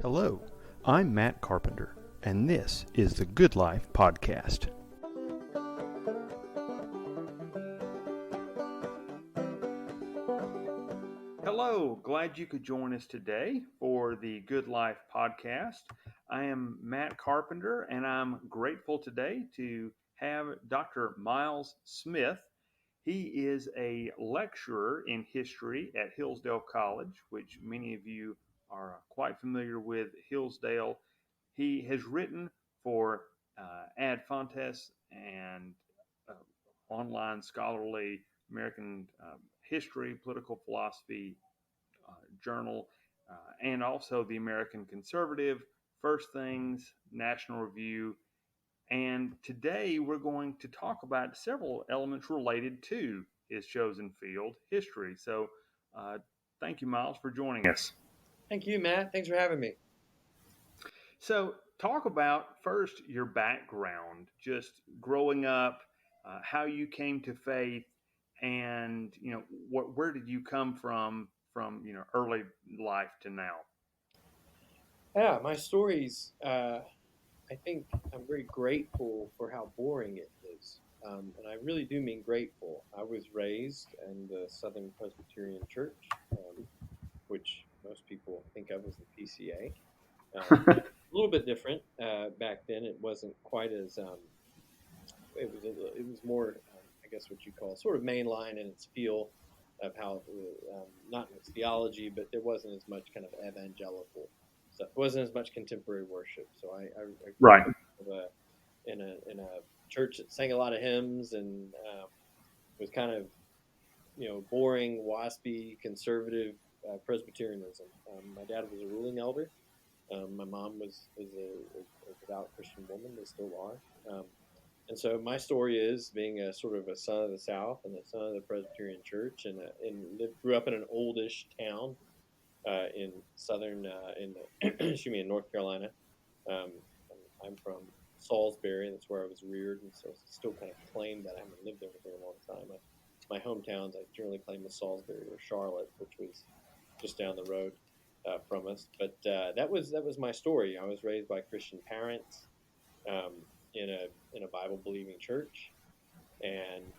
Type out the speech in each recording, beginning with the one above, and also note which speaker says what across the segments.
Speaker 1: Hello, I'm Matt Carpenter, and this is the Good Life Podcast. Hello, glad you could join us today for the Good Life Podcast. I am Matt Carpenter, and I'm grateful today to have Dr. Miles Smith. He is a lecturer in history at Hillsdale College, which many of you are quite familiar with Hillsdale. He has written for Ad Fontes and online scholarly American history, political philosophy journal, and also the American Conservative, First Things, National Review. And today we're going to talk about several elements related to his chosen field, history. So thank you, Miles, for joining us.
Speaker 2: Thank you, Matt. Thanks for having me.
Speaker 1: So talk about first your background, just growing up, how you came to faith, and where did you come from early life to now?
Speaker 2: Yeah, my stories, I think I'm very grateful for how boring it is. And I really do mean grateful. I was raised in the Southern Presbyterian Church, which most people think of as the PCA. A little bit different back then. It wasn't quite as, it was more, I guess what you call sort of mainline in its feel of how, not in its theology, but there wasn't as much kind of evangelical. So it wasn't as much contemporary worship. So I grew
Speaker 1: Right.
Speaker 2: up in a church that sang a lot of hymns and was kind of boring, waspy, conservative Presbyterianism. My dad was a ruling elder. My mom was a devout Christian woman. They still are. And so my story is being a sort of a son of the South and a son of the Presbyterian Church, and grew up in an oldish town in southern in North Carolina. I'm from Salisbury, that's where I was reared, and so I still kind of claim that. I haven't lived there for a long time. My hometowns I generally claim was Salisbury or Charlotte, which was just down the road from us. But that was my story. I was raised by Christian parents in a Bible believing church, and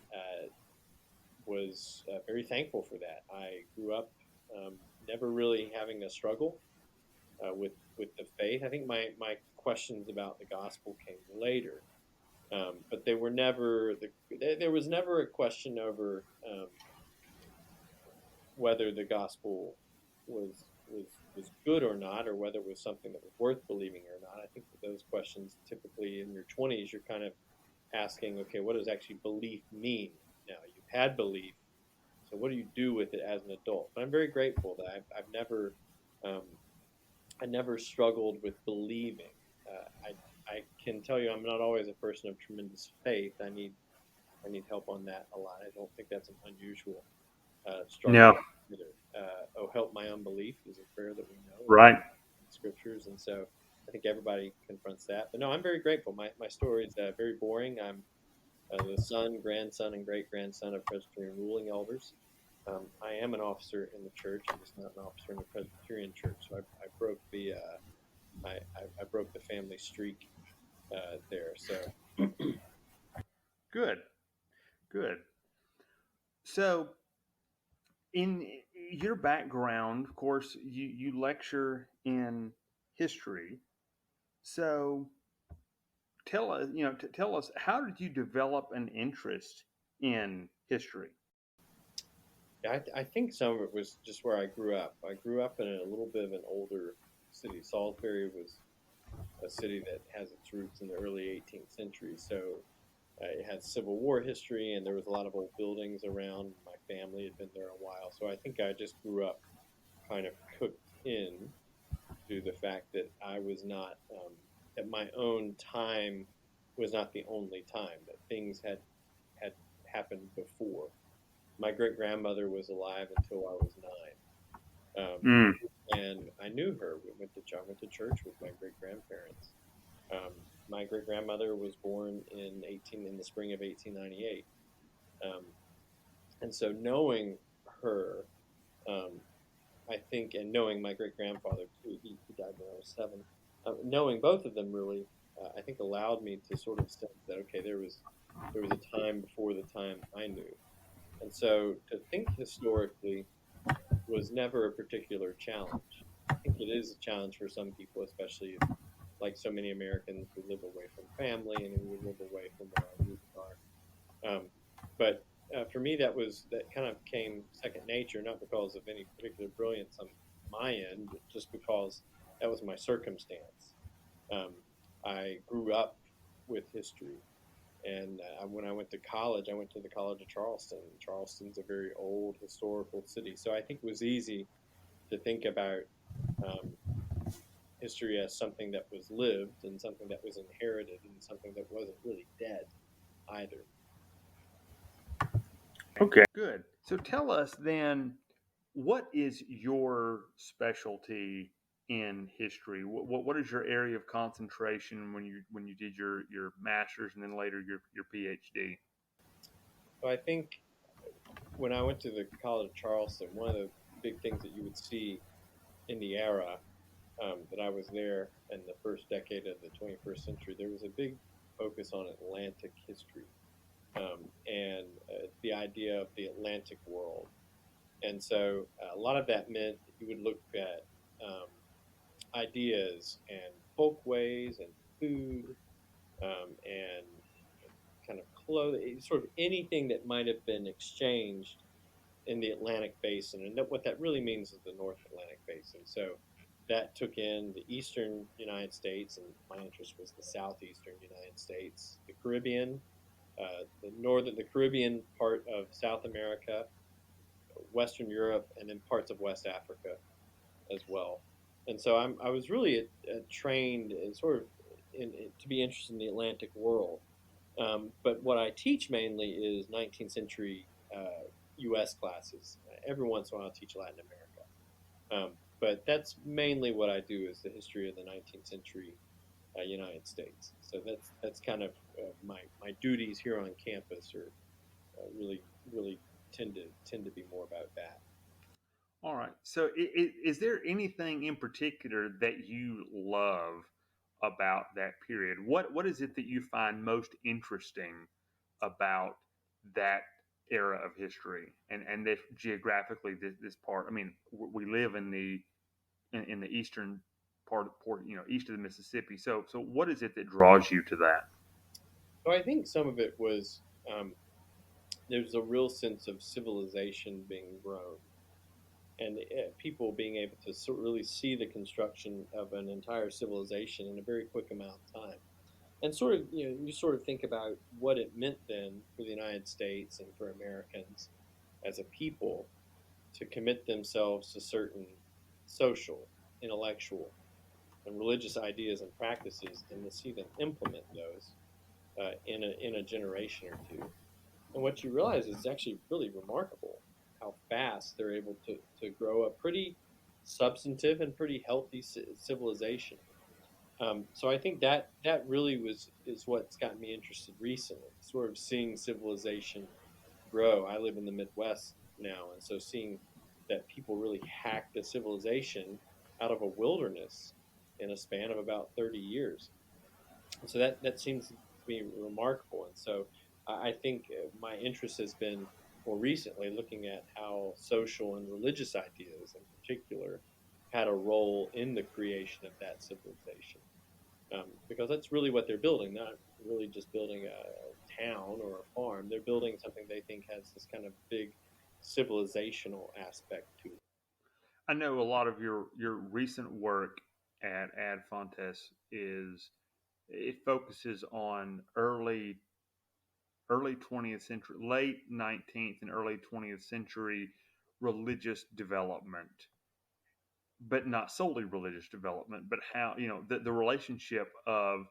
Speaker 2: was very thankful for that. I grew up never really having a struggle with the faith. I think my questions about the gospel came later, but they were never there was never a question over whether the gospel was good or not, or whether it was something that was worth believing or not. I think that those questions, typically in your 20s, you're kind of asking, okay, what does actually belief mean? Now you've had belief, so what do you do with it as an adult? But I'm very grateful that I never struggled with believing. I can tell you I'm not always a person of tremendous faith. I need help on that a lot. I don't think that's an unusual struggle.
Speaker 1: Yeah.
Speaker 2: Either. Oh, help my unbelief is a prayer that we know.
Speaker 1: Right.
Speaker 2: In scriptures, and so I think everybody confronts that. But no, I'm very grateful. My story is very boring. I'm the son, grandson, and great-grandson of Presbyterian ruling elders. I am an officer in the church. I'm just not an officer in the Presbyterian church. So I broke the I broke the family streak there. So
Speaker 1: Good. So in your background, of course, you lecture in history. So tell us, how did you develop an interest in history?
Speaker 2: I think some of it was just where I grew up. I grew up in a little bit of an older city. Salisbury was a city that has its roots in the early 18th century. So it had Civil War history, and there was a lot of old buildings around. My family had been there a while. So I think I just grew up kind of cooked in to the fact that I was not, that my own time was not the only time, that things had happened before. My great-grandmother was alive until I was 9. And I knew her. I went to church with my great-grandparents. My great-grandmother was born in the spring of 1898. And so knowing her I think, and knowing my great grandfather too, he died when I was 7. Knowing both of them really, I think allowed me to sort of sense that okay, there was a time before the time I knew, and so to think historically was never a particular challenge. I think it is a challenge for some people, especially if, like so many Americans, we live away from family and we live away from where our roots are. But for me, that kind of came second nature, not because of any particular brilliance on my end, but just because that was my circumstance. Um, I grew up with history, and when I went to college, I went to the College of Charleston. Charleston's a very old historical city, so I think it was easy to think about um, history as something that was lived and something that was inherited and something that wasn't really dead either.
Speaker 1: Okay, good. So tell us then, what is your specialty in history? What is your area of concentration when you did your master's and then later your PhD?
Speaker 2: So I think when I went to the College of Charleston, one of the big things that you would see in the era that I was there in the first decade of the 21st century, there was a big focus on Atlantic history and the idea of the Atlantic world. And so a lot of that meant that you would look at ideas and folkways and food and kind of clothing, sort of anything that might have been exchanged in the Atlantic Basin. And what that really means is the North Atlantic Basin. So that took in the eastern United States, and my interest was the southeastern United States, the Caribbean, the Caribbean part of South America, Western Europe, and then parts of West Africa as well. And so I was really trained in sort of to be interested in the Atlantic world. But what I teach mainly is 19th century U.S. classes. Every once in a while, I teach Latin America. But that's mainly what I do is the history of the 19th century United States. So that's kind of my duties here on campus are really tend to be more about that.
Speaker 1: All right. So, is there anything in particular that you love about that period? What is it that you find most interesting about that era of history and this geographically this part? I mean, we live in the eastern part of port, east of the Mississippi. So what is it that draws you to that?
Speaker 2: So I think some of it was um, there's a real sense of civilization being grown and people being able to really see the construction of an entire civilization in a very quick amount of time. And sort of, you sort of think about what it meant then for the United States and for Americans as a people to commit themselves to certain social, intellectual, and religious ideas and practices, and to see them implement those in a generation or two. And what you realize is it's actually really remarkable how fast they're able to grow a pretty substantive and pretty healthy civilization. So I think that really is what's gotten me interested recently, sort of seeing civilization grow. I live in the Midwest now, and so seeing that people really hacked a civilization out of a wilderness in a span of about 30 years. And so that seems to be remarkable. And so I think my interest has been more recently looking at how social and religious ideas, in particular, had a role in the creation of that civilization. Because that's really what they're building, not really just building a town or a farm. They're building something they think has this kind of big civilizational aspect to it.
Speaker 1: I know a lot of your recent work at Ad Fontes is it focuses on early 20th century, late 19th and early 20th century religious development, but not solely religious development, but how, the relationship of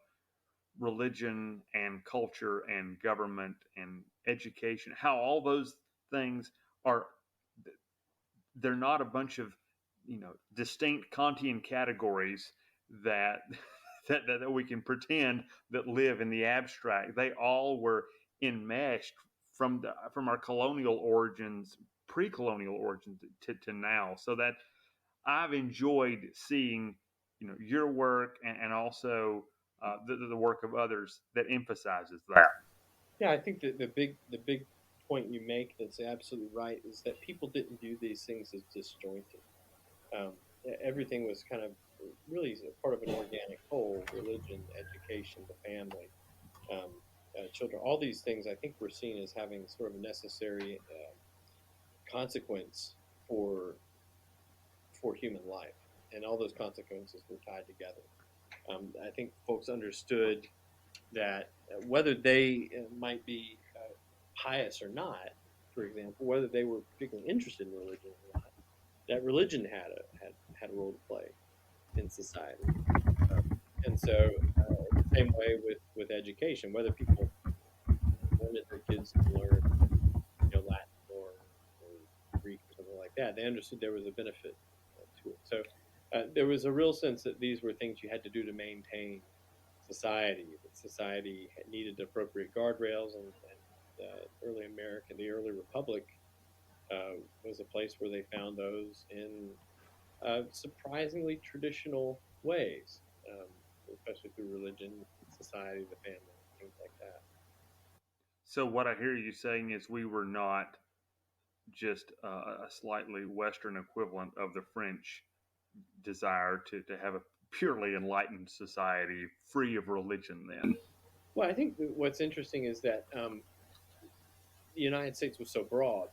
Speaker 1: religion and culture and government and education, how all those things are, they're not a bunch of, distinct Kantian categories that that we can pretend that live in the abstract. They all were enmeshed from our colonial origins, pre-colonial origins to now. So that I've enjoyed seeing, your work and also the work of others that emphasizes that.
Speaker 2: Yeah, I think that the big point you make that's absolutely right is that people didn't view these things as disjointed. Um, Everything was kind of really part of an organic whole: religion, education, the family, children. All these things I think were seen as having sort of a necessary consequence for human life, and all those consequences were tied together. I think folks understood that whether they might be pious or not, for example, whether they were particularly interested in religion or not, that religion had a role to play in society. Um, and so, the same way with education, whether people wanted their kids to learn, Latin or Greek or something like that, they understood there was a benefit to it. So, there was a real sense that these were things you had to do to maintain society. That society needed appropriate guardrails, and the early republic was a place where they found those in surprisingly traditional ways, especially through religion, society, the family, things like that.
Speaker 1: So what I hear you saying is we were not just a slightly Western equivalent of the French desire to have a purely enlightened society free of religion then.
Speaker 2: Well, I think what's interesting is that the United States was so broad,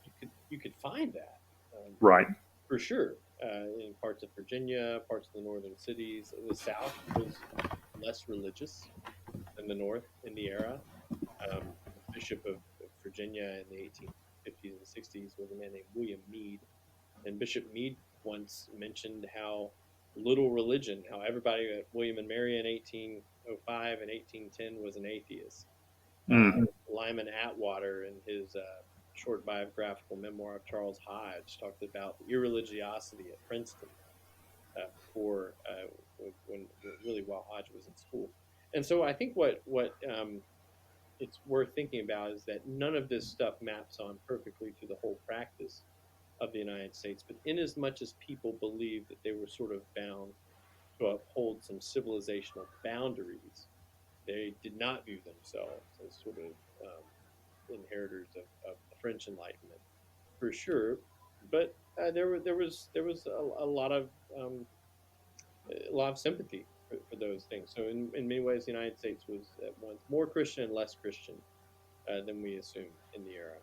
Speaker 2: you could find that
Speaker 1: Right.
Speaker 2: for sure in parts of Virginia, parts of the northern cities. The South was less religious than the North in the era. The Bishop of Virginia in the 1850s and 60s was a man named William Meade, and Bishop Meade once mentioned how little religion, how everybody at William and Mary in 1805 and 1810 was an atheist.
Speaker 1: Mm.
Speaker 2: Lyman Atwater, in his short biographical memoir of Charles Hodge, talked about the irreligiosity at Princeton before when really while Hodge was in school. And so I think what it's worth thinking about is that none of this stuff maps on perfectly to the whole practice of the United States, but in as much as people believed that they were sort of bound to uphold some civilizational boundaries, they did not view themselves as sort of inheritors of the French Enlightenment, for sure. But there was um, a lot of sympathy for those things. So in many ways, the United States was at once more Christian and less Christian than we assumed in the era.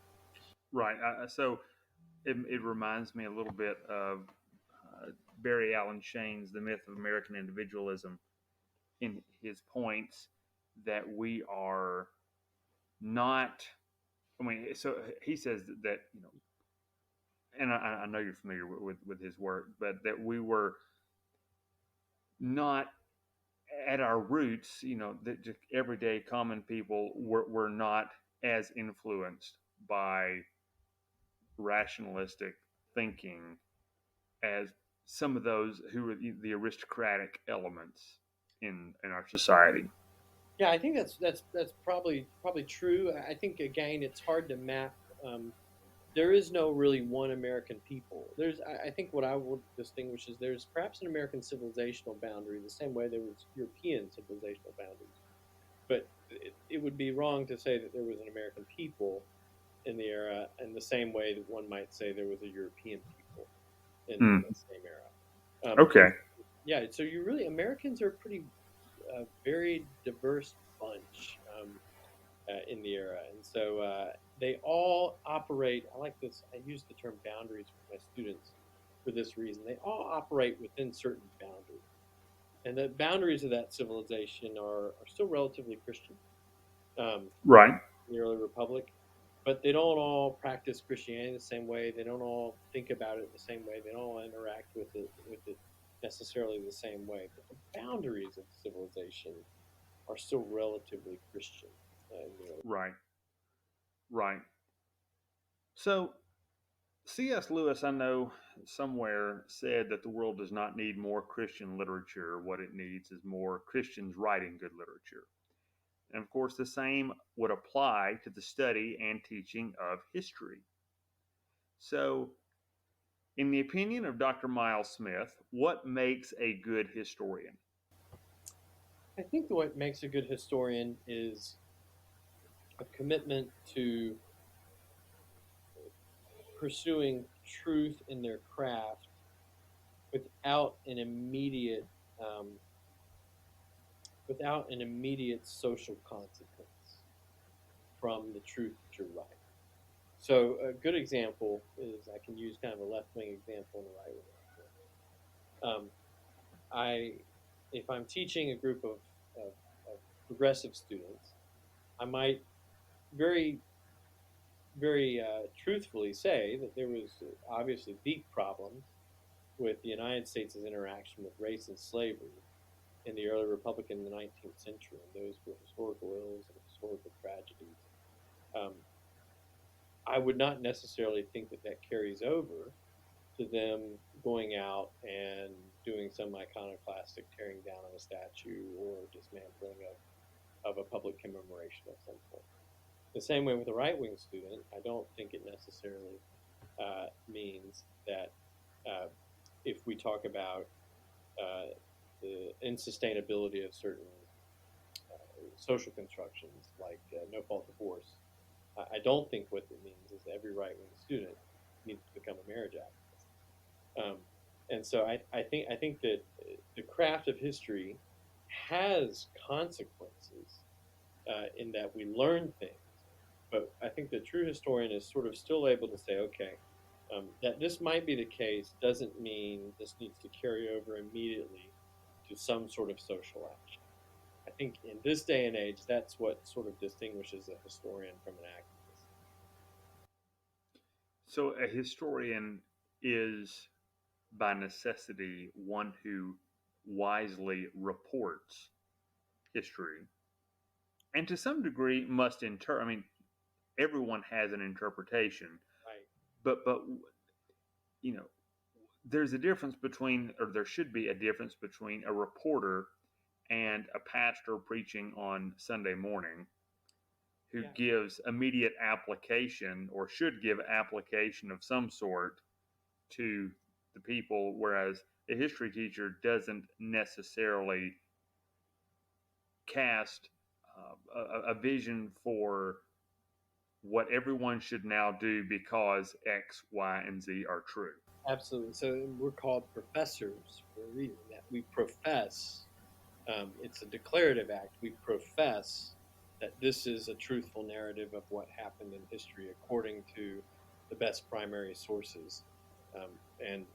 Speaker 1: Right. So it reminds me a little bit of Barry Allen Shane's The Myth of American Individualism in his points that we are not. I mean, so he says that, and I know you're familiar with his work, but that we were not at our roots, that just everyday common people were not as influenced by rationalistic thinking as some of those who were the aristocratic elements in our society.
Speaker 2: Yeah, I think that's probably true. I think again, it's hard to map. There is no really one American people. I think what I would distinguish is there's perhaps an American civilizational boundary, the same way there was European civilizational boundaries. But it would be wrong to say that there was an American people in the era in the same way that one might say there was a European people in
Speaker 1: Mm.
Speaker 2: the same era.
Speaker 1: Okay.
Speaker 2: Yeah, so you really Americans are a pretty very diverse bunch in the era, and so they all operate. I like this. I use the term boundaries with my students for this reason. They all operate within certain boundaries, and the boundaries of that civilization are still relatively Christian. Um,
Speaker 1: Right.
Speaker 2: the early republic, but they don't all practice Christianity the same way. They don't all think about it the same way. They don't all interact with it necessarily the same way. But the boundaries of civilization are still relatively Christian.
Speaker 1: Right. Right. So C.S. Lewis, I know somewhere said that the world does not need more Christian literature. What it needs is more Christians writing good literature. And of course, the same would apply to the study and teaching of history. So In the opinion of Dr. Miles Smith, what makes a good historian?
Speaker 2: I think what makes a good historian is a commitment to pursuing truth in their craft without an immediate um, without an immediate social consequence from the truth that you're writing. So a good example is I can use kind of a left wing example and a right wing example. I if I'm teaching a group of progressive students, I might very very truthfully say that there was obviously deep problems with the United States' interaction with race and slavery in the early republic in the 19th century, and those were historical ills and historical tragedies. Um, I would not necessarily think that that carries over to them going out and doing some iconoclastic tearing down of a statue or dismantling of a public commemoration of some point. The same way with a right wing student, I don't think it necessarily means that uh, if we talk about the insustainability of certain social constructions like no fault divorce, I don't think what it means is that every right wing student needs to become a marriage activist. And so I think that the craft of history has consequences in that we learn things. But I think the true historian is sort of still able to say, okay, that this might be the case doesn't mean this needs to carry over immediately to some sort of social action. I think in this day and age, that's what sort of distinguishes a historian from an activist.
Speaker 1: So, a historian is by necessity one who wisely reports history and to some degree must I mean, everyone has an interpretation,
Speaker 2: Right.
Speaker 1: but you know, there's a difference between, or there should be a difference between a reporter and a pastor preaching on Sunday morning who
Speaker 2: Yeah.
Speaker 1: gives immediate application or should give application of some sort to the people, whereas a history teacher doesn't necessarily cast a vision for what everyone should now do because X, Y, and Z are true.
Speaker 2: Absolutely. So we're called professors for a reason. That we profess. It's a declarative act. We profess that this is a truthful narrative of what happened in history according to the best primary sources, and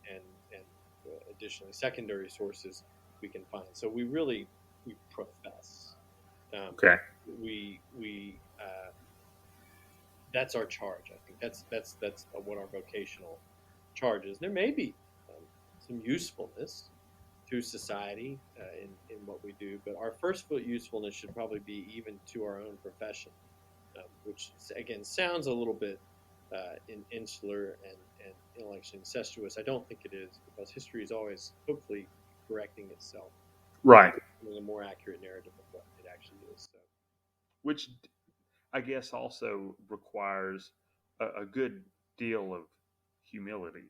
Speaker 2: additionally secondary sources we can find. So we profess. Um,
Speaker 1: Okay.
Speaker 2: we That's our charge. I think that's what our vocational charge is. There may be some usefulness to society in what we do, but our first foot usefulness should probably be even to our own profession, which again sounds a little bit insular and intellectually incestuous. I don't think it is, because history is always hopefully correcting itself,
Speaker 1: Right.
Speaker 2: with a more accurate narrative of what it actually is. So
Speaker 1: Which I guess also requires a good deal of humility.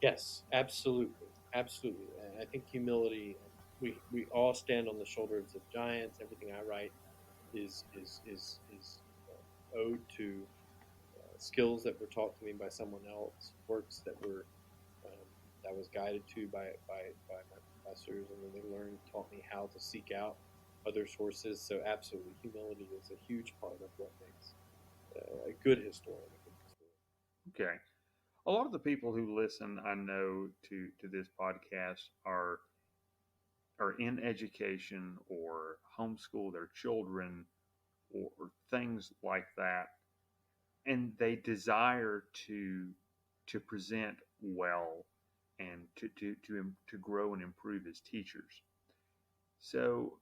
Speaker 2: yes, absolutely, absolutely. And I think humility. We all stand on the shoulders of giants. Everything I write is owed to skills that were taught to me by someone else, works that were that was guided to by my professors, and then they learned taught me how to seek out other sources. So absolutely, humility is a huge part of what makes a good historian a good historian.
Speaker 1: Okay. A lot of the people who listen, I know, to this podcast are in education or homeschool their children or things like that, and they desire to present well and to grow and improve as teachers. So,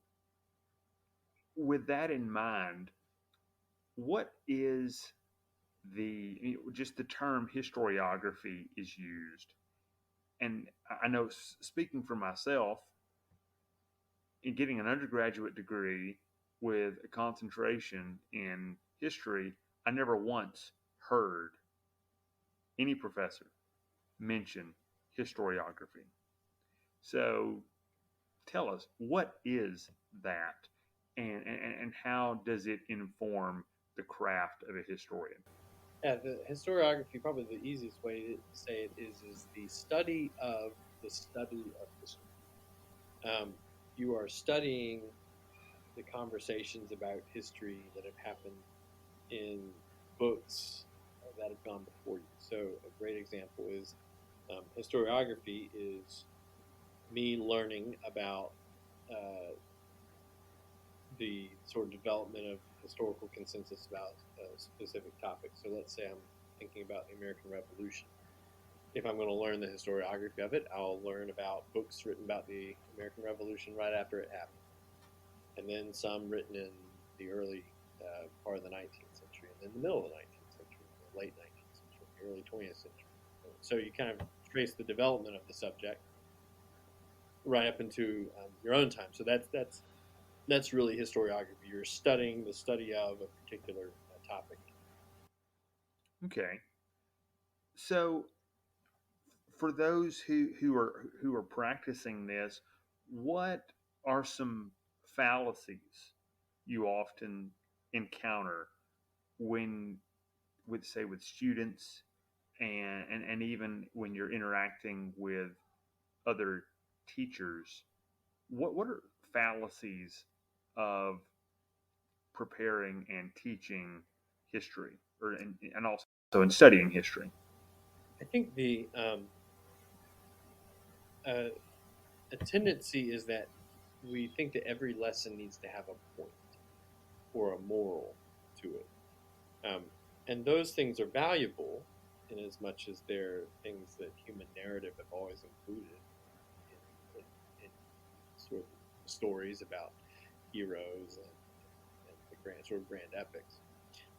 Speaker 1: with that in mind, what is just the term historiography is used? And I know, speaking for myself, in getting an undergraduate degree with a concentration in history, I never once heard any professor mention historiography. So tell us, what is that, and how does it inform the craft of a historian?
Speaker 2: Yeah, the historiography, probably the easiest way to say it is the study of history. You are studying the conversations about history that have happened in books that have gone before you. So a great example is historiography is me learning about uh, the sort of development of historical consensus about specific topics. So let's say I'm thinking about the American Revolution. If I'm going to learn the historiography of it, I'll learn about books written about the American Revolution right after it happened, and then some written in the early part of the 19th century, and then the middle of the 19th century, the late 19th century, the early 20th century. So you kind of trace the development of the subject right up into your own time. So that's really historiography. You're studying the study of a particular topic.
Speaker 1: Okay, so for those who are practicing this, what are some fallacies you often encounter when with students, and even when you're interacting with other teachers? What are fallacies of preparing and teaching history, and also in studying history?
Speaker 2: I think the uh, a tendency is that we think that every lesson needs to have a point or a moral to it. Um, and those things are valuable in as much as they're things that human narrative have always included in sort of stories about heroes and the grand epics.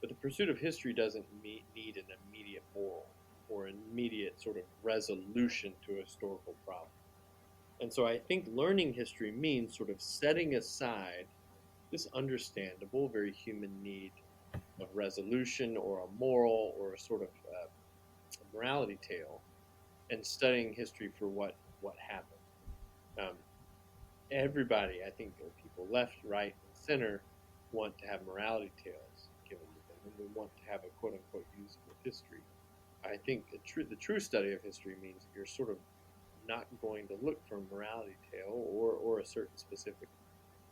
Speaker 2: But the pursuit of history doesn't need an immediate moral or an immediate sort of resolution to a historical problem. And so I think learning history means sort of setting aside this understandable, very human need of resolution or a moral or a sort of morality tale, and studying history for what happened. Um, Everybody, I think, people left, right, and center want to have morality tales given to them, and we want to have a quote unquote usable history. I think the true study of history means that you're sort of not going to look for a morality tale or a certain specific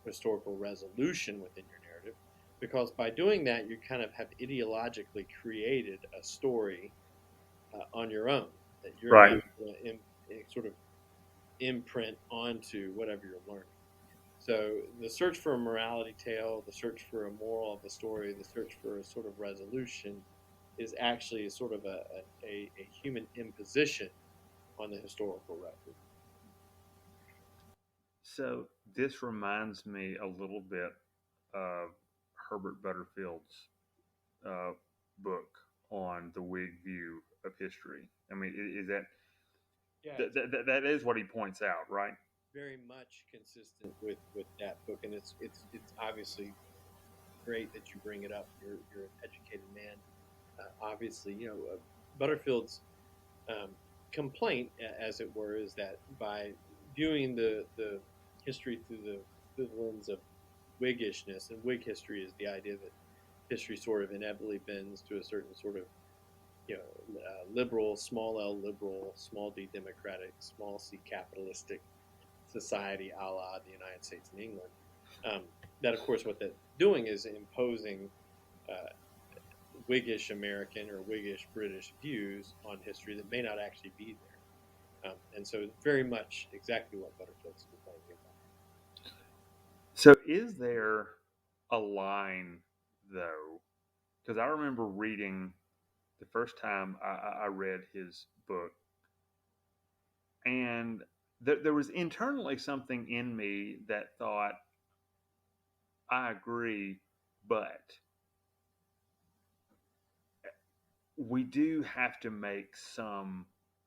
Speaker 2: historical resolution within your narrative, because by doing that, you kind of have ideologically created a story on your own that you're now
Speaker 1: Right.
Speaker 2: going to sort of imprint onto whatever you're learning. So the search for a morality tale, the search for a moral of the story, the search for a sort of resolution is actually a sort of a human imposition on the historical record.
Speaker 1: So this reminds me a little bit of Herbert Butterfield's uh, book on the Whig view of history. I mean, is
Speaker 2: Yeah,
Speaker 1: that,
Speaker 2: it's
Speaker 1: that is what he points out, right?
Speaker 2: very much consistent with that book, and it's obviously great that you bring it up. You're an educated man. Obviously, Butterfield's um, complaint, as it were, is that by viewing the history through the lens of Whiggishness, and Whig history is the idea that history sort of inevitably bends to a certain sort of liberal, small L liberal, small D democratic, small C capitalistic society, a la the United States and England. Um, that, of course, what that's doing is imposing uh, Whiggish American or Whiggish British views on history that may not actually be there. And so it's very much exactly what Butterfield's complaining about.
Speaker 1: So is there a line though? Because I remember reading the first time I read his book, and there was internally something in me that thought, I agree, but we do have to make some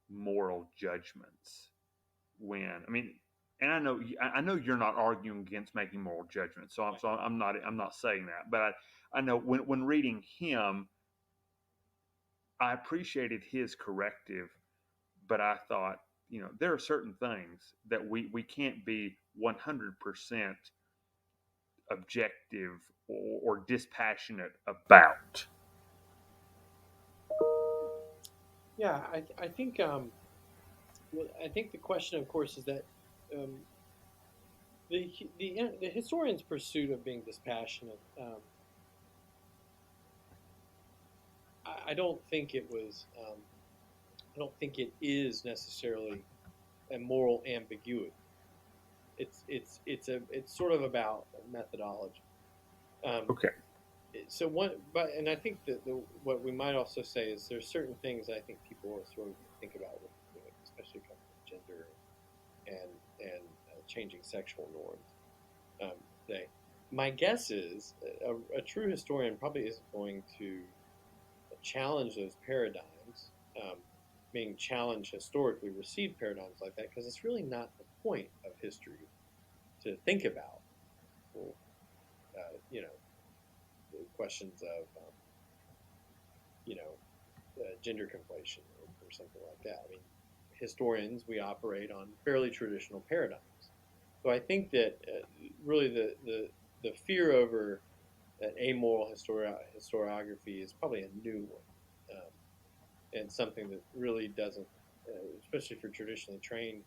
Speaker 1: moral judgments when, I mean, and I know you're not arguing against making moral judgments, so I'm not saying that, but I know when reading him, I appreciated his corrective, but I thought, there are certain things that we can't be 100% objective or dispassionate about.
Speaker 2: Yeah, I think well, I think the question, of course, is that um, the historian's pursuit of being dispassionate. I don't think it was. I don't think it is necessarily a moral ambiguity. It's sort of about methodology. Um,
Speaker 1: Okay.
Speaker 2: so one, but and I think that what we might also say is there's certain things I think people sort of think about, especially kind of gender and changing sexual norms. They, my guess is a true historian probably isn't going to challenge those paradigms, being challenged historically received paradigms like that, because it's really not the point of history to think about, you know, the questions of, gender conflation or something like that. I mean, historians, we operate on fairly traditional paradigms. So I think that really the fear over an amoral historiography is probably a new one, and something that really doesn't, especially for traditionally trained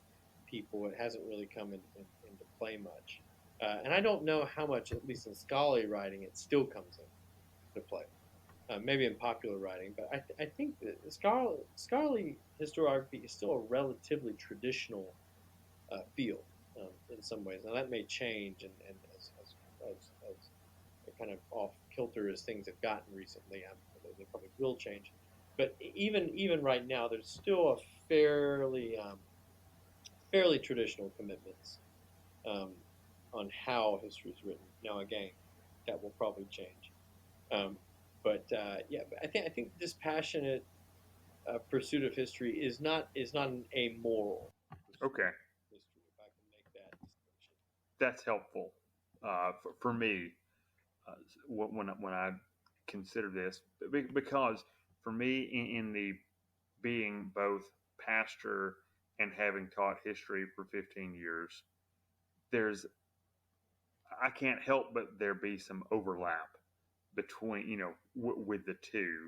Speaker 2: people, it hasn't really come into play much. And I don't know how much, at least in scholarly writing, it still comes into play. Maybe in popular writing, but I think that scholarly historiography is still a relatively traditional field in some ways. Now that may change, and as kind of off kilter as things have gotten recently, they probably will change. But even right now, there's still a fairly traditional commitments um, on how history is written. Now again, that will probably change. Um, yeah, I think this passionate pursuit of history is not an amoral pursuit
Speaker 1: Okay.
Speaker 2: of history. If I can make that distinction.
Speaker 1: That's helpful for me uh, when I consider this, because for me, in the being both pastor and having taught history for 15 years, there's I can't help but there be some overlap between, with the two.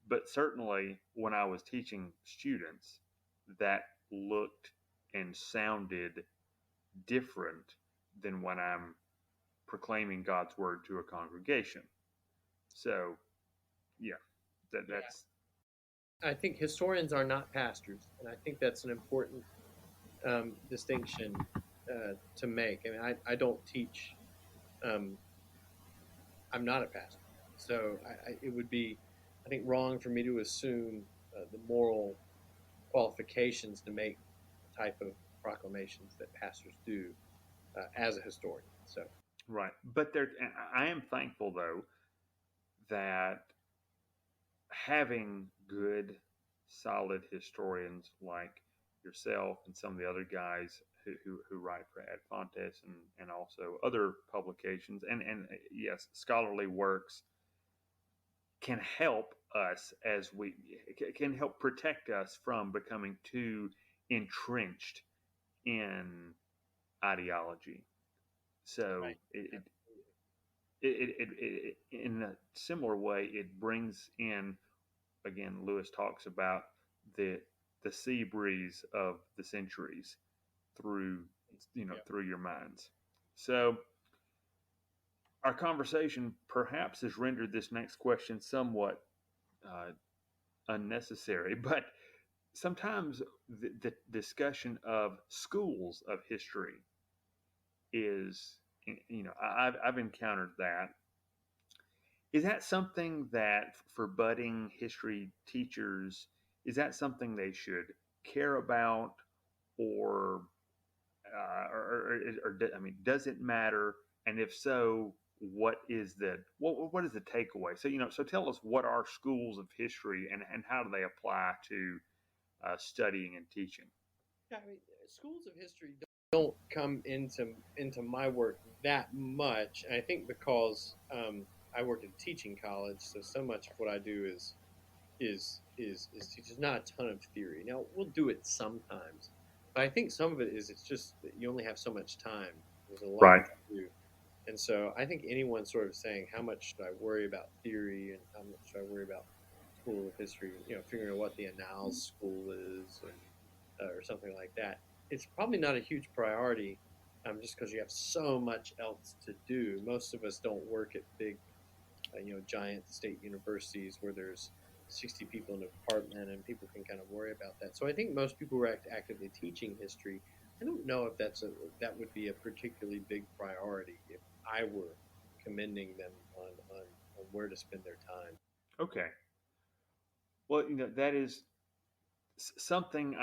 Speaker 1: But certainly when I was teaching students, that looked and sounded different than when I'm proclaiming God's word to a congregation. So, yeah,
Speaker 2: Yeah,
Speaker 1: that's
Speaker 2: I think historians are not pastors, and I think that's an important distinction to make. I mean, I don't teach. Um, I'm not a pastor, so it would be, I think, wrong for me to assume the moral qualifications to make the type of proclamations that pastors do as a historian. So
Speaker 1: right. But I am thankful though that having good, solid historians like yourself and some of the other guys who write for Ad Fontes and also other publications and yes, scholarly works can help us as we can help protect us from becoming too entrenched in ideology. So
Speaker 2: right, absolutely.
Speaker 1: in a similar way, it brings in, again, Lewis talks about the the sea breeze of the centuries through
Speaker 2: Yeah.
Speaker 1: through your minds. So our conversation perhaps has rendered this next question somewhat uh, unnecessary, but sometimes the discussion of schools of history is, I've encountered that. Is that something that for budding history teachers, is that something they should care about, or I mean, does it matter? And if so, what is the takeaway? So so tell us, what are schools of history, and how do they apply to studying and teaching?
Speaker 2: Yeah, I mean, schools of history don't come into my work that much. And I think because I work at a teaching college, so much of what I do is is teaches not a ton of theory. Now we'll do it sometimes, but I think some of it is it's just that you only have so much time. There's a lot
Speaker 1: Right.
Speaker 2: to do, and so I think anyone sort of saying how much should I worry about theory and how much should I worry about school of history, figuring out what the annals school is or something like that. It's probably not a huge priority, just because you have so much else to do. Most of us don't work at big, giant state universities where there's 60 people in a department and people can kind of worry about that. So I think most people who are actively teaching history, I don't know if that would be a particularly big priority if I were commending them on where to spend their time.
Speaker 1: Okay. Well, that is something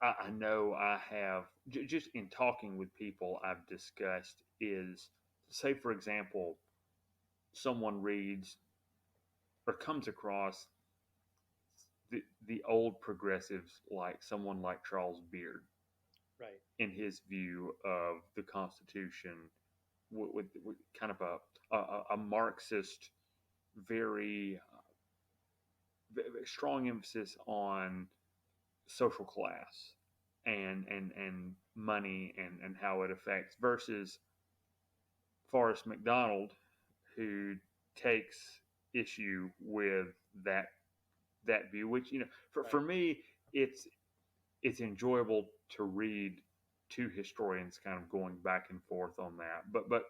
Speaker 1: I know I have just in talking with people I've discussed is, say, for example, someone reads or comes across the old progressives, like someone like Charles Beard,
Speaker 2: Right.
Speaker 1: in his view of the Constitution, with kind of a Marxist, very, very strong emphasis on social class and money and how it affects, versus Forrest McDonald, who takes issue with that view. Which, for
Speaker 2: Right.
Speaker 1: me, it's enjoyable to read two historians kind of going back and forth on that. But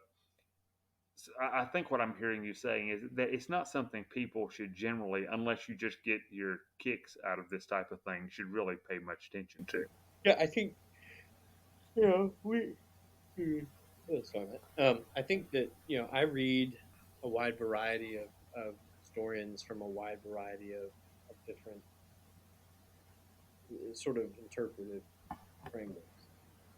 Speaker 1: I think what I'm hearing you saying is that it's not something people should generally, unless you just get your kicks out of this type of thing, should really pay much attention to.
Speaker 2: Yeah, I think we. Oh, sorry, man. I think that I read a wide variety of historians from a wide variety of different sort of interpretive frameworks.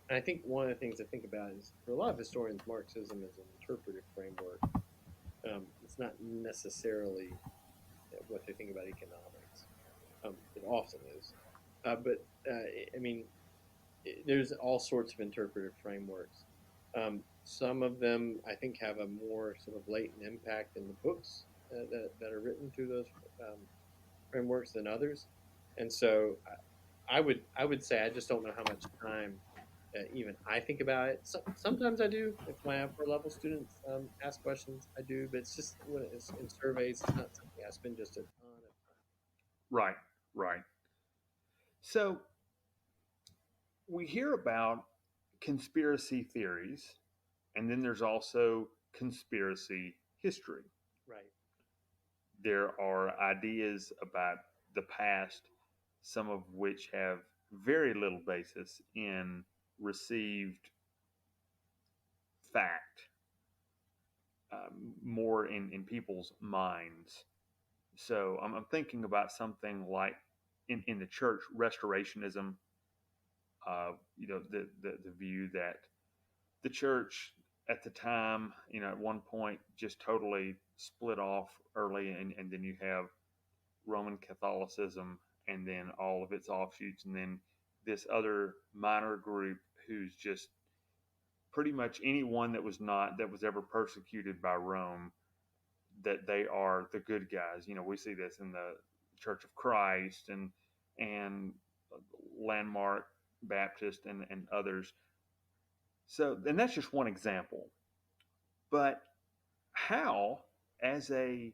Speaker 2: And I think one of the things I think about is for a lot of historians, Marxism is an interpretive framework. It's not necessarily what they think about economics. It often is, but I mean, there's all sorts of interpretive frameworks. Some of them, I think, have a more sort of latent impact in the books that are written through those um, frameworks than others. And so I would say I just don't know how much time even I think about it. Sometimes I do. If my upper level students ask questions, I do. But it's just when it's in surveys, it's not something I spend just a ton of time.
Speaker 1: Right, right. So we hear about conspiracy theories, and then there's also conspiracy history.
Speaker 2: Right.
Speaker 1: There are ideas about the past, some of which have very little basis in received fact, more in people's minds. So I'm thinking about something like in the church, restorationism, the view that the church at the time, at one point just totally split off early, and then you have Roman Catholicism and then all of its offshoots, and then this other minor group who's just pretty much anyone that was ever persecuted by Rome, that they are the good guys. We see this in the Church of Christ and Landmark Baptist and others. So, and that's just one example. But how, as a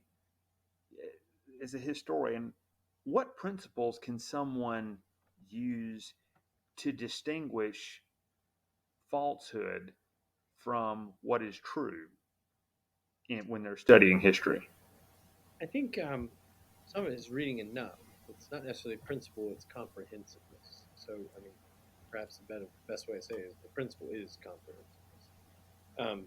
Speaker 1: as a historian, what principles can someone use to distinguish falsehood from what is true when they're studying history?
Speaker 2: I think some of it is reading enough. It's not necessarily principle; it's comprehensiveness. So, I mean, perhaps the best way to say it is the principle is comprehensiveness.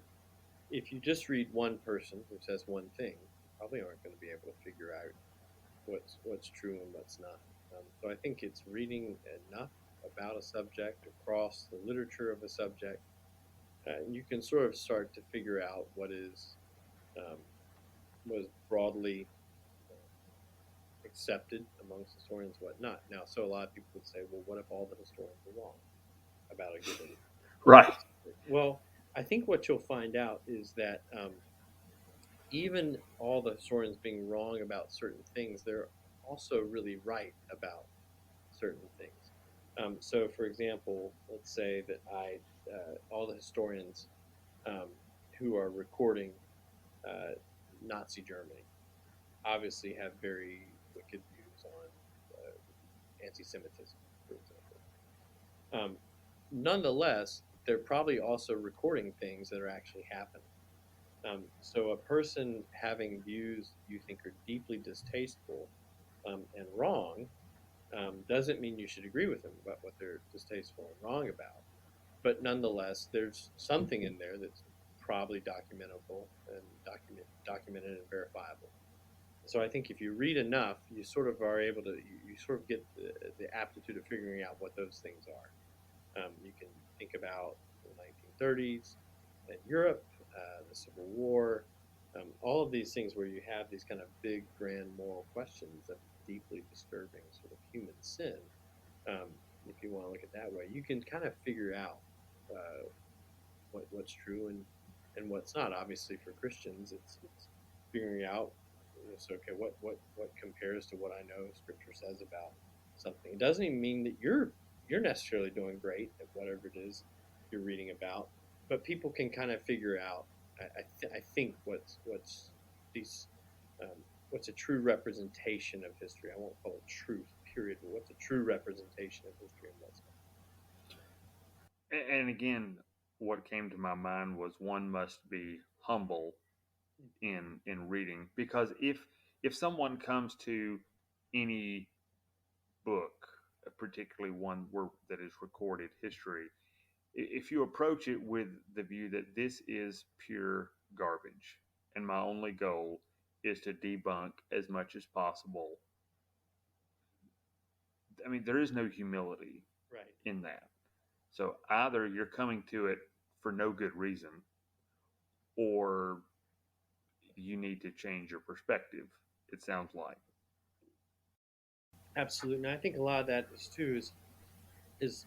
Speaker 2: If you just read one person who says one thing, you probably aren't going to be able to figure out what's true and what's not. So I think it's reading enough about a subject across the literature of a subject, and you can sort of start to figure out um, was broadly accepted amongst historians, what not. Now, so a lot of people would say, well, what if all the historians are wrong about a given
Speaker 1: Right.
Speaker 2: subject? Well, I think what you'll find out is that even all the historians being wrong about certain things, there also really right about certain things. So, for example, let's say that all the historians um, who are recording uh, Nazi Germany obviously have very wicked views on anti-Semitism, for example. Um, Nonetheless, they're probably also recording things that are actually happening. So a person having views you think are deeply distasteful and wrong doesn't mean you should agree with them about what they're distasteful and wrong about. But nonetheless, there's something in there that's probably documentable and documented and verifiable. So I think if you read enough, you sort of are able to you sort of get the aptitude of figuring out what those things are. You can think about the 1930s in Europe, the Civil War, all of these things where you have these kind of big, grand moral questions of deeply disturbing sort of human sin. Um, if you want to look at it that way, you can kind of figure out what's true and what's not. Obviously, for Christians, it's figuring out. So, okay, what compares to what I know Scripture says about something? It doesn't even mean that you're necessarily doing great at whatever it is you're reading about, but people can kind of figure out. I think what's these what's a true representation of history. I won't call it truth, period, but what's a true representation of history and what's not.
Speaker 1: And again, what came to my mind was one must be humble in reading, because if someone comes to any book, particularly one that is recorded history, if you approach it with the view that this is pure garbage and my only goal is to debunk as much as possible, I mean, there is no humility
Speaker 2: Right.
Speaker 1: in that. So either you're coming to it for no good reason, or you need to change your perspective, it sounds like.
Speaker 2: Absolutely, and I think a lot of that is too is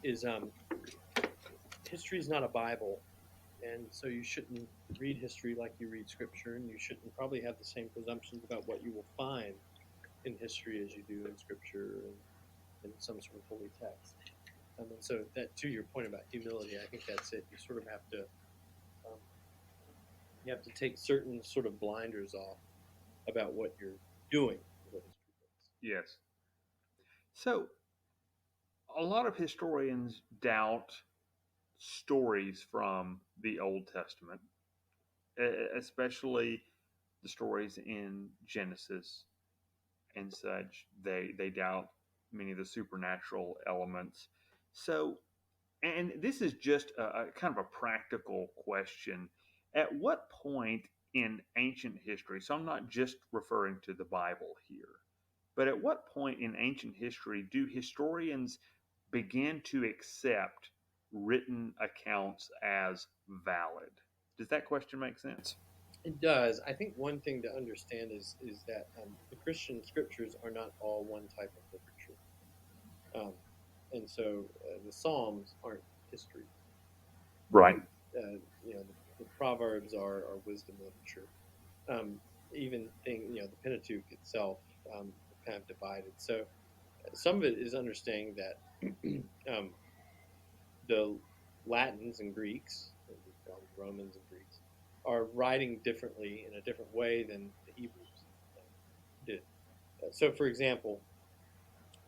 Speaker 2: history is not a Bible, and so you shouldn't read history like you read Scripture, and you shouldn't probably have the same presumptions about what you will find in history as you do in Scripture and in some sort of holy text. And so that to your point about humility, I think that's it. You sort of um, you have to take certain sort of blinders off about what you're doing with history books.
Speaker 1: Yes. So a lot of historians doubt stories from the Old Testament, especially the stories in Genesis and such. They doubt many of the supernatural elements. So, and this is just a kind of a practical question. At what point in ancient history, so I'm not just referring to the Bible here, but at what point in ancient history do historians begin to accept written accounts as valid? Does that question make sense?
Speaker 2: It does. I think one thing to understand is that the Christian scriptures are not all one type of literature, um, and so the Psalms aren't history.
Speaker 1: Right.
Speaker 2: The Proverbs are wisdom literature. Um, Even the Pentateuch itself kind of divided. So some of it is understanding that the Latins and Greeks, Romans and Greeks, are writing differently in a different way than the Hebrews did. So, for example,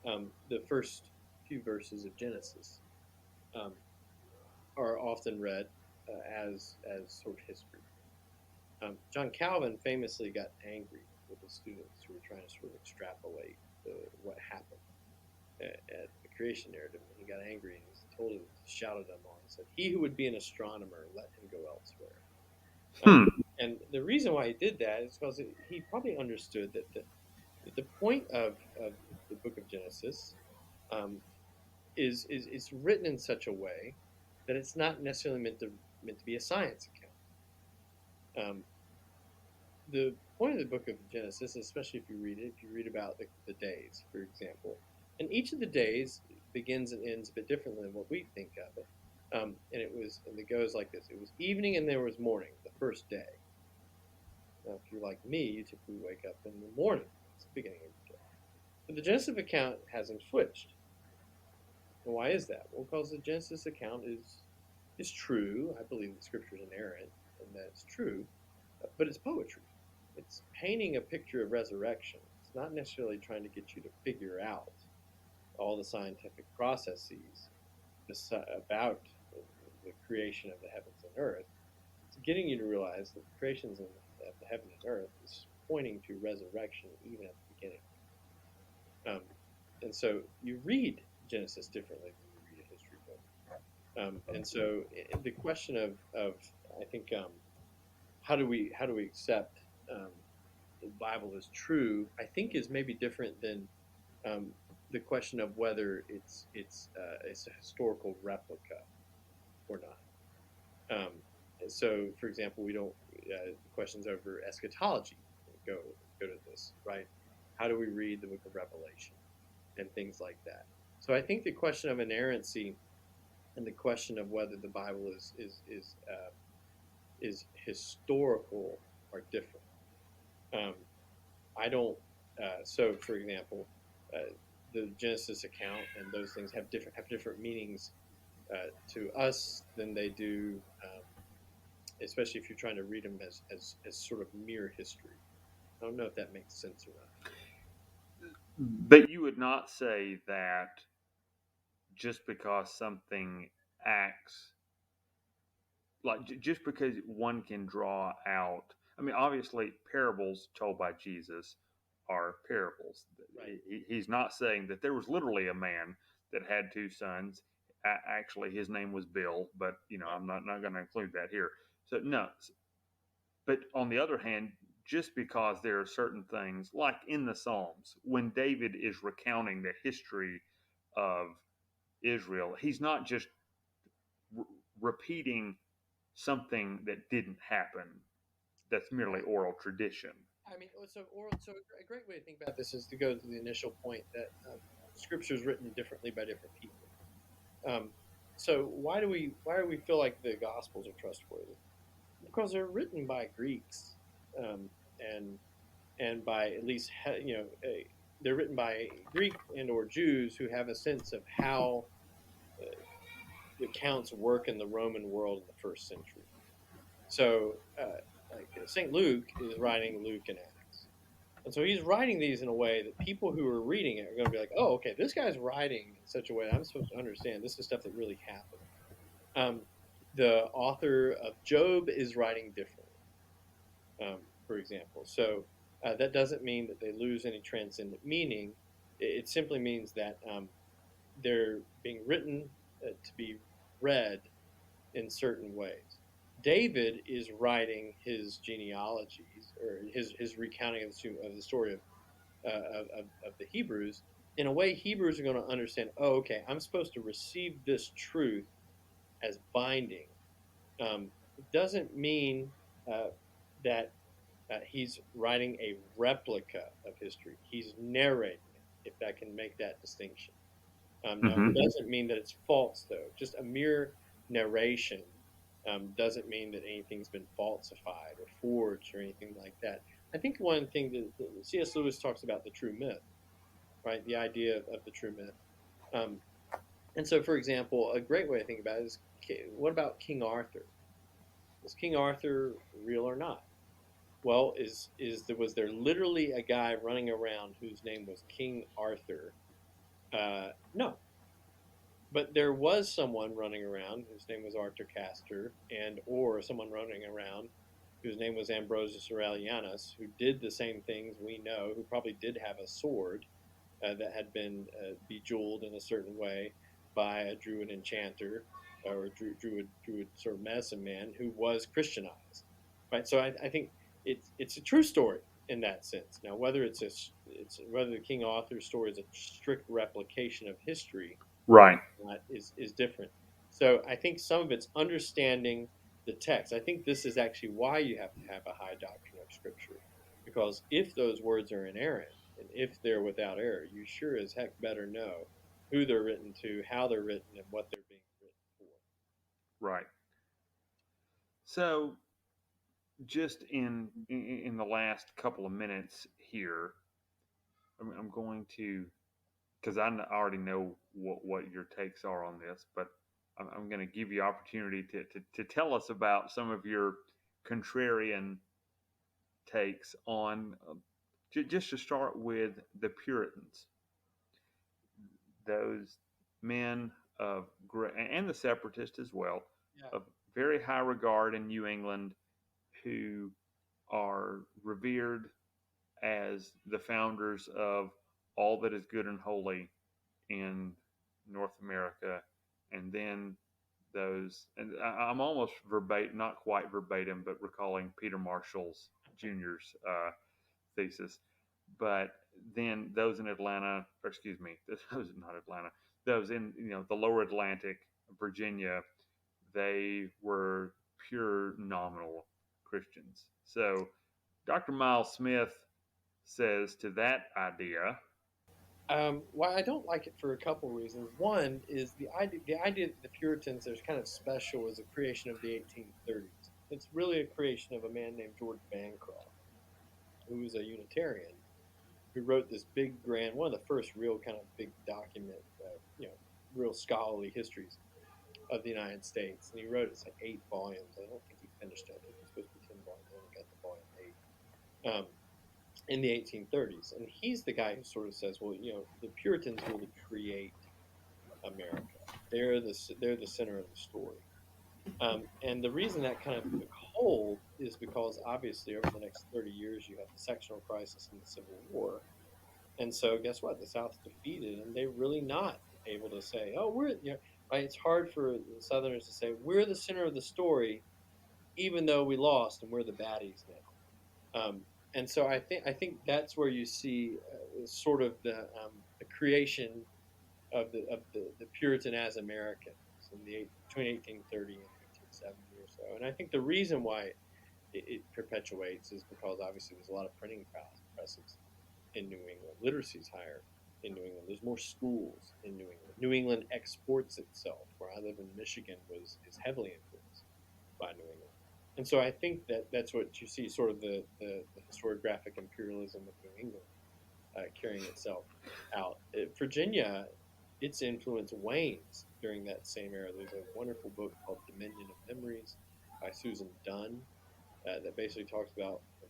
Speaker 2: the first few verses of Genesis um, are often read as sort of history. John Calvin famously got angry with his students who were trying to sort of extrapolate what happened at the creation narrative, and he got angry and he told him, shouted them on, and said, "He who would be an astronomer, let him go elsewhere."
Speaker 1: Hmm.
Speaker 2: And the reason why he did that is because he probably understood that the point of the book of Genesis um, is written in such a way that it's not necessarily meant to be a science account. The point of the book of Genesis, especially if you read about the days, for example, and each of the days begins and ends a bit differently than what we think of it. And it goes like this: it was evening and there was morning, the first day. Now, if you're like me, you typically wake up in the morning. It's the beginning of the day. But the Genesis account hasn't switched. And why is that? Well, because the Genesis account is true. I believe that Scripture is inerrant, and that's true. But it's poetry. It's painting a picture of resurrection. It's not necessarily trying to get you to figure out all the scientific processes about the creation of the heavens and earth. It's getting you to realize that the creations of the heaven and earth is pointing to resurrection even at the beginning. And so you read Genesis differently than you read a history book. And so the question of I think how do we accept the Bible is true, I think is maybe different than the question of whether it's a historical replica or not. So, for example, we don't questions over eschatology go to this, right? How do we read the Book of Revelation and things like that? So, I think the question of inerrancy and the question of whether the Bible is historical are different. I don't. So, for example, the Genesis account and those things have different meanings to us than they do, especially if you're trying to read them as sort of mere history. I don't know if that makes sense or not.
Speaker 1: But you would not say that just because something acts like just because one can draw out. I mean, obviously, parables told by Jesus are parables.
Speaker 2: Right.
Speaker 1: He's not saying that there was literally a man that had two sons. Actually, his name was Bill, but I'm not going to include that here. So no. But on the other hand, just because there are certain things, like in the Psalms, when David is recounting the history of Israel, he's not just repeating something that didn't happen. That's merely oral tradition.
Speaker 2: I mean, so a great way to think about this is to go to the initial point that Scripture is written differently by different people. So why do we feel like the Gospels are trustworthy? Because they're written by Greeks, and by at least they're written by Greek and or Jews who have a sense of how the accounts work in the Roman world in the first century. So, like St. Luke is writing Luke and Acts, and so he's writing these in a way that people who are reading it are going to be like, "Oh, okay, this guy's writing in such a way that I'm supposed to understand this is stuff that really happened." The author of Job is writing differently, for example. So that doesn't mean that they lose any transcendent meaning. It simply means that they're being written to be read in certain ways. David is writing his genealogies or his recounting of the story of the Hebrews in a way Hebrews are going to understand. Oh, okay, I'm supposed to receive this truth as binding. It doesn't mean that he's writing a replica of history. He's narrating it, if I can make that distinction. Now, it doesn't mean that it's false, though. Just a mere narration doesn't mean that anything's been falsified or forged or anything like that. I think one thing that C.S. Lewis talks about the true myth, right? The idea of the true myth. Um, and so, for example, a great way to think about it is what about King Arthur? Was King Arthur real or not? Well, was there literally a guy running around whose name was King Arthur? No, but there was someone running around whose name was Arthur Castor, and or someone running around whose name was Ambrosius Aurelianus, who did the same things we know, who probably did have a sword that had been bejeweled in a certain way by a Druid enchanter or Druid sort of medicine man who was Christianized, right? So I think it's a true story in that sense. Now, whether whether the King Arthur's story is a strict replication of history
Speaker 1: Right.
Speaker 2: is different. So I think some of it's understanding the text. I think this is actually why you have to have a high doctrine of Scripture, because if those words are inerrant and if they're without error, you sure as heck better know who they're written to, how they're written, and what they're being written for.
Speaker 1: Right. So, just in the last couple of minutes here, I'm going to, because already know what your takes are on this, but I'm going to give you opportunity to tell us about some of your contrarian takes on, just to start with the Puritans, those men of and the separatists as well,
Speaker 2: Yeah.
Speaker 1: of very high regard in New England, who are revered as the founders of all that is good and holy in North America. And then those, and I'm almost verbatim, not quite verbatim, but recalling Peter Marshall's Jr.'s thesis. But then those in Atlanta, or excuse me, those not Atlanta, those in the lower Atlantic, Virginia, they were pure nominal Christians. So Dr. Miles Smith says to that idea,
Speaker 2: Well, I don't like it for a couple reasons. One is the idea that the Puritans are kind of special as a creation of the 1830s. It's really a creation of a man named George Bancroft, who was a Unitarian, who wrote this big, grand, one of the first real kind of big document, real scholarly histories of the United States. And he wrote it's like 8 volumes. I don't think he finished it. I think it was supposed to be 10 volumes. I only got to volume 8. In the 1830s, and he's the guy who sort of says, well, the Puritans really create America. They're the center of the story. And the reason that kind of took hold is because obviously over the next 30 years you have the sectional crisis and the Civil War, and so guess what? The South's defeated, and they're really not able to say, oh, right. It's hard for the Southerners to say we're the center of the story, even though we lost and we're the baddies now. And so I think that's where you see sort of the creation of the Puritan as Americans between 1830 and 1870 or so. And I think the reason why it perpetuates is because obviously there's a lot of printing presses in New England. Literacy is higher in New England. There's more schools in New England. New England exports itself. Where I live in Michigan is heavily influenced by New England. And so I think that's what you see, sort of the historiographic imperialism of New England carrying itself out. Virginia, its influence wanes during that same era. There's a wonderful book called Dominion of Memories by Susan Dunn that basically talks about the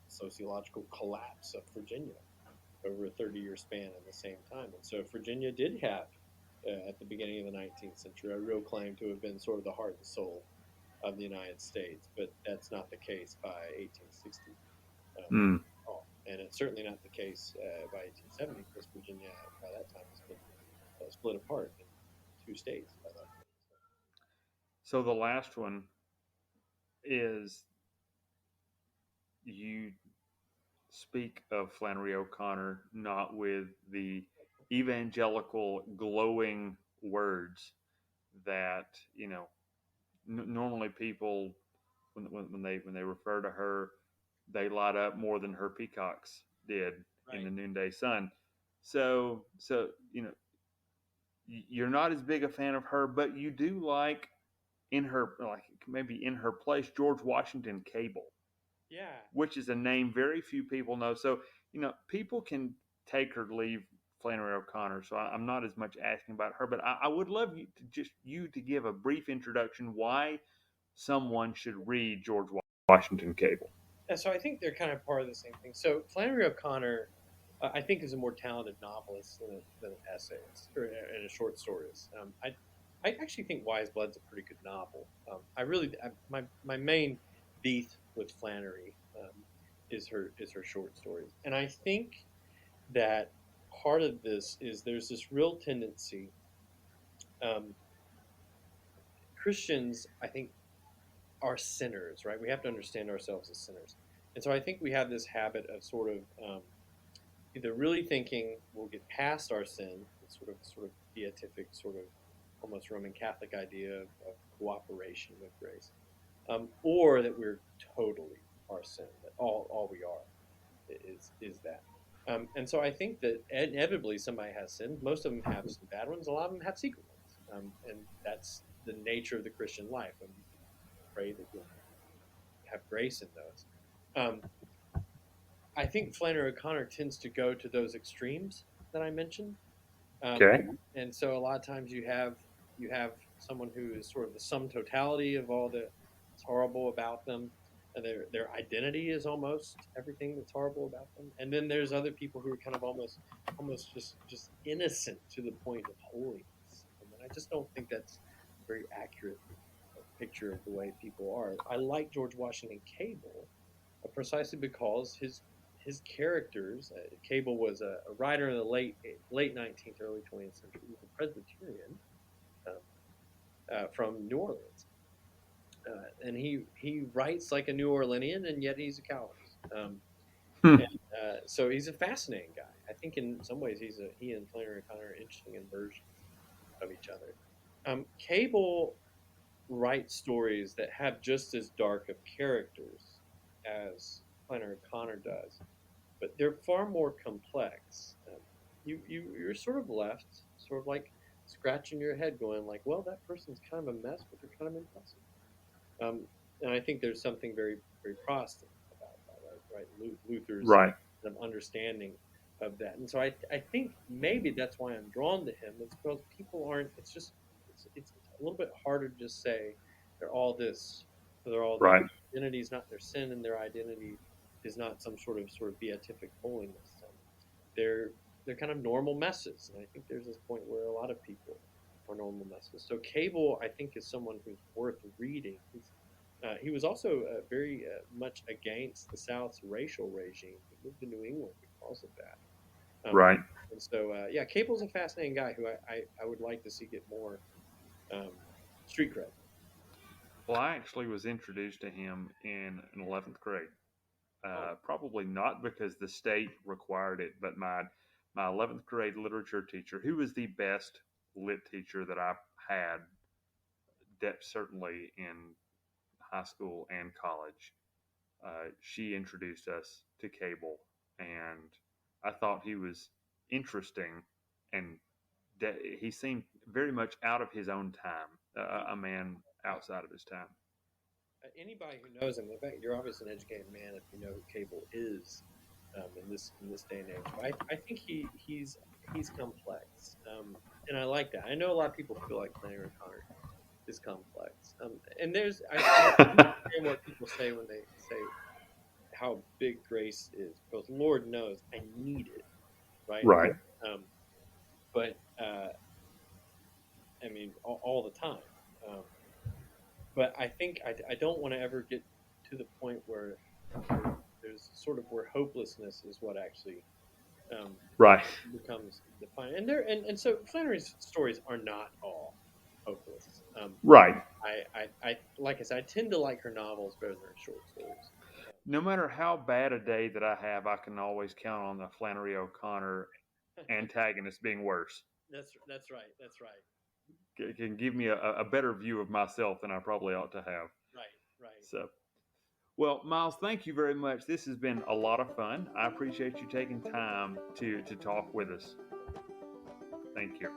Speaker 2: sociological collapse of Virginia over a 30-year span at the same time. And so Virginia did have, at the beginning of the 19th century, a real claim to have been sort of the heart and soul of the United States, but that's not the case by 1860. And it's certainly not the case by 1870, because Virginia by that time has been split apart in 2 states by that point.
Speaker 1: so the last one is, you speak of Flannery O'Connor not with the evangelical glowing words that normally people, when they refer to her, they light up more than her peacocks did in the
Speaker 2: Right.
Speaker 1: noonday sun. So you're not as big a fan of her, but you do like, in her, like maybe in her place, George Washington Cable,
Speaker 2: Yeah.
Speaker 1: which is a name very few people know. So people can take or leave Flannery O'Connor. So I'm not as much asking about her, but I would love you to give a brief introduction why someone should read George Washington Cable.
Speaker 2: Yeah, so I think they're kind of part of the same thing. So Flannery O'Connor, I think, is a more talented novelist than an essayist or and a short stories. I actually think Wise Blood's a pretty good novel. My main beef with Flannery is her short stories, and I think that part of this is there's this real tendency. Um, Christians, I think, are sinners, right? We have to understand ourselves as sinners, and so I think we have this habit of sort of either really thinking we'll get past our sin, sort of beatific, sort of almost Roman Catholic idea of cooperation with grace, or that we're totally our sin, that all we are is that. And so I think that inevitably somebody has sinned. Most of them have some bad ones. A lot of them have secret ones, and that's the nature of the Christian life. And pray that you'll have grace in those. I think Flannery O'Connor tends to go to those extremes that I mentioned.
Speaker 1: Okay.
Speaker 2: And so a lot of times you have someone who is sort of the sum totality of all that's horrible about them. And their identity is almost everything that's horrible about them. And then there's other people who are kind of almost just innocent to the point of holiness. And I just don't think that's a very accurate picture of the way people are. I like George Washington Cable precisely because his characters. Cable was a writer in the late 19th, early 20th century. He was a Presbyterian from New Orleans, and he writes like a New Orleanian, and yet he's a Calvinist.
Speaker 1: Hmm.
Speaker 2: So he's a fascinating guy. I think in some ways he and Flannery O'Connor are interesting inversions of each other. Cable writes stories that have just as dark of characters as Flannery O'Connor does, but they're far more complex. You're sort of left, sort of like scratching your head, going like, "Well, that person's kind of a mess, but they're kind of impressive." And I think there's something very very Protestant about that, right? Luther's
Speaker 1: Right.
Speaker 2: kind of understanding of that, and so I think maybe that's why I'm drawn to him. It's because people aren't. It's a little bit harder to just say they're all this, they're all that.
Speaker 1: Right.
Speaker 2: Identity is not their sin, and their identity is not some sort of beatific holiness. They're they're kind of normal messes, and I think there's this point where a lot of people are normal messes. So Cable, I think, is someone who's worth reading. He was also very much against the South's racial regime. He moved to New England because of that.
Speaker 1: Right.
Speaker 2: And so, yeah, Cable's a fascinating guy who I would like to see get more um, street cred.
Speaker 1: Well, I actually was introduced to him in 11th grade.
Speaker 2: Oh,
Speaker 1: Probably not because the state required it, but my 11th grade literature teacher, who was the best lit teacher that I had, that certainly in high school and college, she introduced us to Cable, and I thought he was interesting, and he seemed very much out of his own time, a man outside of his time.
Speaker 2: anybody who knows him, in fact, you're obviously an educated man if you know who Cable is in this day and age. But I think he's complex, and I like that. I know a lot of people feel like Flannery O'Connor is complex, and I understand what people say when they say how big grace is, because Lord knows I need it, right?
Speaker 1: Right.
Speaker 2: Um, but I mean, all the time. Um, but I think I don't want to ever get to the point where there's sort of where hopelessness is what actually um,
Speaker 1: Right.
Speaker 2: becomes defined. And so Flannery's stories are not all hopeless.
Speaker 1: Right.
Speaker 2: I like I said, I tend to like her novels better than her short stories.
Speaker 1: No matter how bad a day that I have, I can always count on the Flannery O'Connor antagonist being worse.
Speaker 2: That's right. That's right.
Speaker 1: It can give me a better view of myself than I probably ought to have.
Speaker 2: Right. Right.
Speaker 1: So, well, Miles, thank you very much. This has been a lot of fun. I appreciate you taking time to talk with us. Thank you.